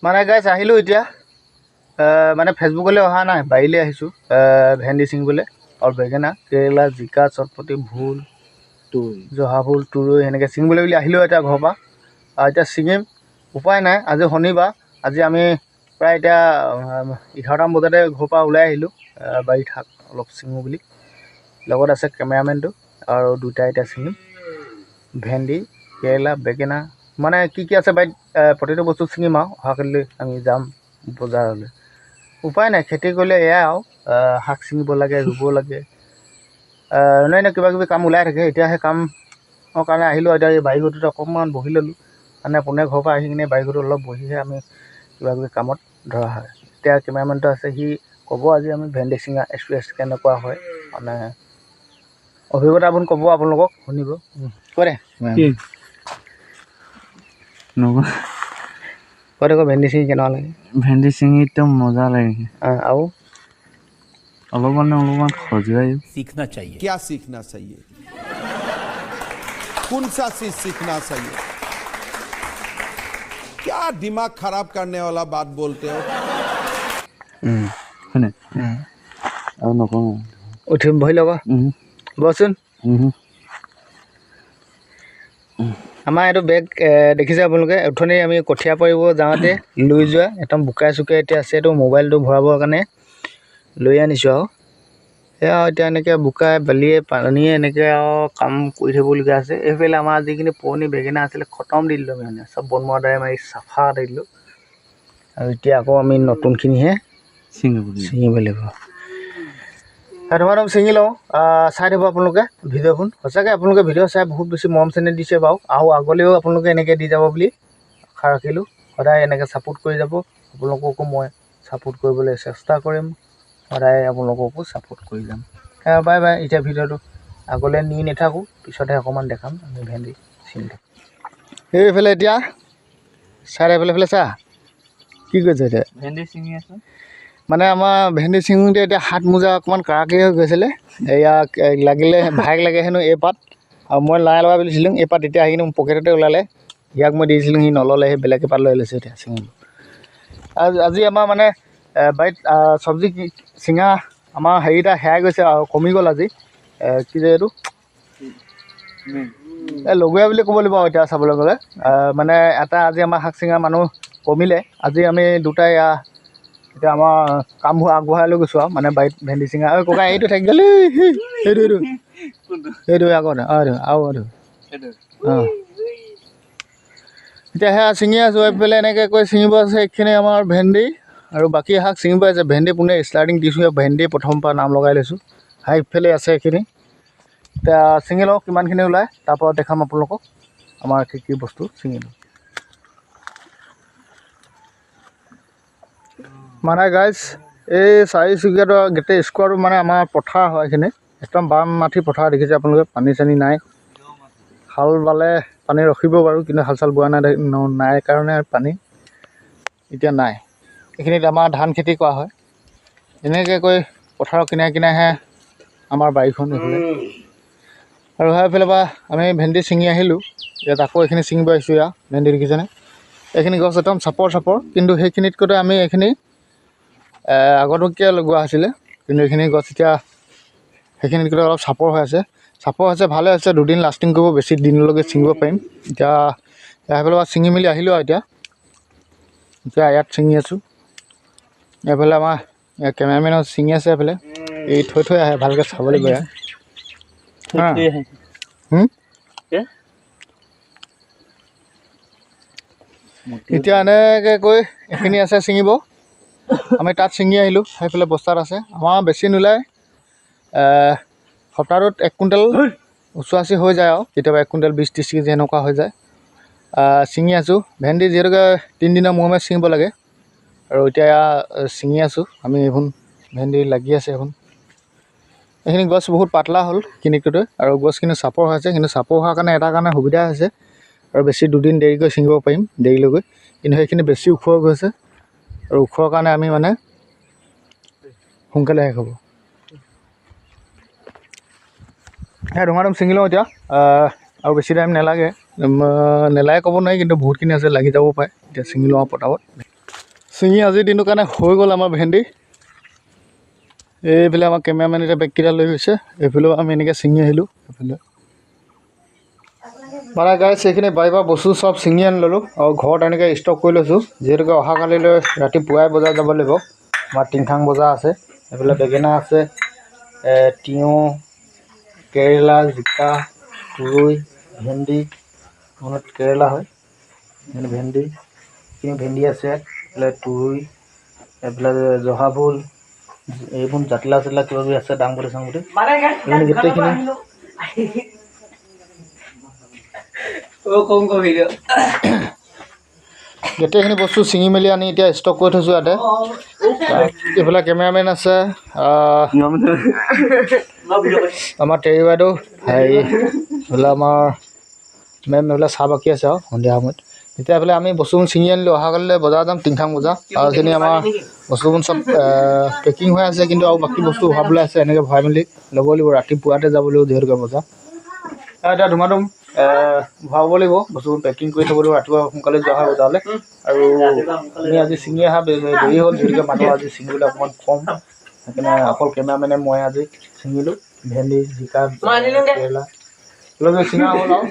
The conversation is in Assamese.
মানে গাইছ আহিলোঁ এতিয়া মানে ফেচবুকলৈ অহা নাই বাৰীলৈ আহিছোঁ ভেন্দি ছিঙিবলৈ আৰু বেঙেনা কেৰেলা জিকা চটপটি ভোল জহা ভোল তুৰৈ সেনেকৈ ছিঙিবলৈ বুলি আহিলোঁ এতিয়া ঘৰৰ পৰা আৰু এতিয়া ছিঙিম উপায় নাই আজি শনিবাৰ আজি আমি প্ৰায় এতিয়া 11টা বজাতে ঘৰৰ পৰা ওলাই আহিলোঁ বাৰীত শাক অলপ ছিঙো বুলি লগত আছে কেমেৰামেনটো আৰু দুটা এতিয়া ছিঙিম ভেন্দি কেৰেলা বেঙেনা মানে কি আছে বাৰীত প্ৰতিটো বস্তু ছিঙিম আৰু অহাকালিলৈ আমি যাম বজাৰলৈ উপায় নাই খেতি কৰিলে এয়াই আৰু শাক ছিঙিব লাগে ৰুব লাগে অন্যান্য কিবা কিবি কাম ওলাই থাকে এতিয়া সেই কামৰ কাৰণে আহিলোঁ এতিয়া এই বাৰীঘৰটোতে অকণমান বহি ল'লোঁ মানে পোনে ঘৰৰ পৰা আহি কিনে বাৰীঘৰটো অলপ বহিহে আমি কিবা কিবি কামত ধৰা হয় এতিয়া কেমেৰামেনটো আছে সি ক'ব আজি আমি ভেন্দি ছিঙা এক্সপিৰিয়েঞ্চ কেনেকুৱা হয় মানে অভিজ্ঞতা আপুনি ক'ব আপোনালোকক শুনিব কৰে কৈ দেখো ভেন্দি ছিঙি কেনেকুৱা লাগে ভেন্দি ছিঙি একদম মজা লাগে আৰু অলপমান খজুৱাই सीखना चाहिए क्या सीखना चाहिए कौन सा चीज सीखना चाहिए क्या दिमाग खराब करने वाला बात बोलते हो হয়নে আৰু নকওঁ উঠিম বহি ল'ব বচোন আমাৰ এইটো বেগ দেখিছে আপোনালোকে উঠনি আমি কঠীয়া পাৰিব যাওঁতে লৈ যোৱা একদম বোকাই চুকাই এতিয়া আছে এইটো মোবাইলটো ভৰাবৰ কাৰণে লৈ আনিছোঁ আৰু সেয়া এতিয়া এনেকৈ বোকাই বালিয়ে পানীয়ে এনেকৈ আৰু কাম কৰি থাকিবলগীয়া আছে এইফালে আমাৰ যিখিনি পুৰণি বেঙেনা আছিলে খতম দি দিলোঁ মানে চব বনমৰা দৰে মাৰি চাফা দি দিলোঁ আৰু এতিয়া আকৌ আমি নতুনখিনিহে ছিঙিব লাগিব ধুমাধুম ছিঙি লওঁ চাই থাকিব আপোনালোকে ভিডিঅ'খন সঁচাকৈ আপোনালোকে ভিডিঅ' চাই বহুত বেছি মৰম চেনেহ দিছে বাৰু আৰু আগলৈও আপোনালোকে এনেকৈ দি যাব বুলি আশা ৰাখিলোঁ সদায় এনেকৈ ছাপোৰ্ট কৰি যাব আপোনালোককো মই ছাপোৰ্ট কৰিবলৈ চেষ্টা কৰিম সদায় আপোনালোককো ছাপোৰ্ট কৰি যাম বাই বাই এতিয়া ভিডিঅ'টো আগলৈ নি নাথাকোঁ পিছতহে অকণমান দেখাম আমি ভেন্দি ছিঙি থাকোঁ সেইফালে এতিয়া চাই এইফালে চা কি কৰিছে এতিয়া ভেন্দি ছিঙি আছোঁ মানে আমাৰ ভেন্দি ছিঙোতে এতিয়া হাত মোজা অকণমান কাৰাকী হৈ গৈছিলে ইয়াক লাগিলে ভাগ লাগে হেনো এই পাত আৰু মই লাই লগাই বুলিছিলোঁ এই পাত এতিয়া আহি কিনে পকেটতে ওলালে ইয়াক মই দিছিলোঁ সি নল'লে সেই বেলেগ পাত লৈ লৈছে এতিয়া ছিঙিব আজি আমাৰ মানে বাৰীত চব্জি ছিঙা আমাৰ হেৰিটা হেৰাই গৈছে আৰু কমি গ'ল আজি কি যে এইটো লগৰীয়া বুলি ক'ব লাগিব এতিয়া চাবলৈ গ'লে মানে এটা আজি আমাৰ শাক ছিঙা মানুহ কমিলে আজি আমি দুটাই এতিয়া আমাৰ কামবোৰ আগবঢ়াই লৈ গৈছোঁ আৰু মানে বাৰীত ভেন্দি ছিঙা ককা এইটো থাকি গ'ল সেইটো আগত আৰু অঁ এতিয়া সেয়া ছিঙি আছোঁ এইফালে এনেকৈ কৈ ছিঙিব আছে এইখিনি আমাৰ ভেন্দি আৰু বাকী শাক ছিঙিব আছে ভেন্দি পোনে ষ্টাৰ্টিং দিছোঁ ভেন্দি প্ৰথম পৰা নাম লগাই লৈছোঁ ইফালে আছে এইখিনি এতিয়া ছিঙি লওঁ কিমানখিনি ওলায় তাৰপৰা দেখাম আপোনালোকক আমাৰ কি বস্তু ছিঙি লওঁ মানে গাইজ এই চাৰিচুকীয়াটো গোটেই স্কোৱাৰটো মানে আমাৰ পথাৰ হয় এইখিনি একদম বাম মাটি পথাৰ দেখিছে আপোনালোকে পানী চানী নাই হাল বালে পানী ৰখিব বাৰু কিন্তু হাল চাল বোৱা নাই কাৰণে পানী এতিয়া নাই এইখিনিত আমাৰ ধান খেতি কৰা হয় এনেকৈ কৈ পথাৰৰ কিনাৰে কিনাৰেহে আমাৰ বাৰীখন এইফালে আৰু সেইফালৰ পৰা আমি ভেন্দি ছিঙি আহিলোঁ ইয়াত আকৌ এইখিনি ছিঙিব আহিছোঁ ইয়াত ভেন্দি দেখিছেনে এইখিনি গছ একদম চাপৰ কিন্তু সেইখিনিতকৈ আমি এইখিনি আগতকৈ লগোৱা হৈছিলে কিন্তু এইখিনি গছ এতিয়া সেইখিনিতকৈ অলপ চাপৰ হৈ আছে ভালে আছে দুদিন লাষ্টিং কৰিব বেছি দিনলৈকে ছিঙিব পাৰিম এতিয়া সেইফালৰ পৰা ছিঙি মেলি আহিলোঁ আৰু এতিয়া ইয়াত ছিঙি আছোঁ এইফালে আমাৰ কেমেৰামেনৰ ছিঙি আছে এইফালে এই থৈ আহে ভালকৈ চাবলৈ গৈ এতিয়া এনেকৈ কৈ এইখিনি আছে ছিঙিব আমি তাত ছিঙি আহিলোঁ সেইফালে বস্তাত আছে আমাৰ বেছি নোলায় সপ্তাহটোত 1 কুইণ্টেল ওচৰাচি হৈ যায় আৰু কেতিয়াবা 1 কুইণ্টেল 20-30 কেজি এনেকুৱা হৈ যায় ছিঙি আছোঁ ভেন্দি যিহেতুকে 3 দিনৰ মূৰে ছিঙিব লাগে আৰু এতিয়া ছিঙি আছোঁ আমি এইখন ভেন্দি লাগি আছে এইখিনি গছ বহুত পাতলা হ'ল কিনিককৈ আৰু গছখিনি চাপৰ হৈ আছে কিন্তু চাপৰ হোৱাৰ কাৰণে এটা কাৰণে সুবিধা হৈছে আৰু বেছি দুদিন দেৰিকৈ ছিঙিব পাৰিম দেৰিলৈকে কিন্তু সেইখিনি বেছি ওখ হৈ গৈছে আৰু ওখৰ কাৰণে আমি মানে সোনকালে শেষ হ'ব ধুমাধুম ছিঙি লওঁ এতিয়া আৰু বেছি টাইম নেলাগে ক'ব নোৱাৰি কিন্তু বহুতখিনি আছে লাগি যাব পাৰে এতিয়া ছিঙি লওঁ পটাপট ছিঙি আজিৰ দিনৰ কাৰণে হৈ গ'ল আমাৰ ভেন্দি। এইফালে আমাৰ কেমেৰামেন এতিয়া বেগকেইটা লৈ গৈছে, এইফালেও আমি এনেকৈ ছিঙি আহিলোঁ। এইফালে মানে গাইছ সেইখিনি বাৰীৰ বস্তু চব ছিঙি আনি ল'লোঁ আৰু ঘৰত এনেকৈ ষ্টক কৰি লৈছোঁ, যিহেতুকে অহাকালিলৈ ৰাতিপুৱাই বজাৰ যাব লাগিব। আমাৰ টিংখাং বজাৰ আছে, এইফালে বেঙেনা আছে, তিয়ঁহ, কেৰেলা, জিকা, তুৰৈ, ভেন্দি, মনত কেৰেলা হয়, ভেন্দি, ভেন্দি আছে, এইফালে তুৰৈ, এইফালে জহা ভোল, এইবোৰ জাতিলাও চাতিলাও কিবা কিবি আছে, দাংবডি চাংবডি, এইখিনি গোটেইখিনি গোটেইখিনি বস্তু ছিঙি মেলি আনি এতিয়া ষ্টক কৰি থৈছোঁ ইয়াতে। এইফালে কেমেৰামেন আছে, আমাৰ তেৰি বাইদেউ, হেৰি এইফালে আমাৰ মেম, এইফালে চাহ বাকী আছে আৰু সন্ধিয়া সময়ত। এতিয়া এইফালে আমি বস্তুবোৰ ছিঙি আনিলোঁ, অহাকালিলৈ বজাৰ যাম, টিংখাং বজাৰ। আৰু এইখিনি আমাৰ বস্তুবোৰ চব পেকিং হৈ আছে, কিন্তু আৰু বাকী বস্তু ভৰাবলৈ আছে, এনেকৈ ভৰাই মেলি ল'ব লাগিব। ৰাতিপুৱাতে যাব লাগিব যিহেতুকে বজাৰ। এতিয়া ধুমাধুম ভৰাব লাগিব, বস্তুবোৰ পেকিং কৰি থ'ব লাগিব, ৰাতিপুৱা সোনকালে যোৱা হয় বজাৰলৈ। আৰু আমি আজি ছিঙি অহা দেৰি হ'ল, যিহেতুকে মানুহ আজি ছিঙিবলৈ অকণমান কম, সেইকাৰণে অকল কেমেৰামেনে মই আজি ছিঙিলোঁ। ভেন্দি, জিকা, কেৰেলা ছিঙা হ'ল আৰু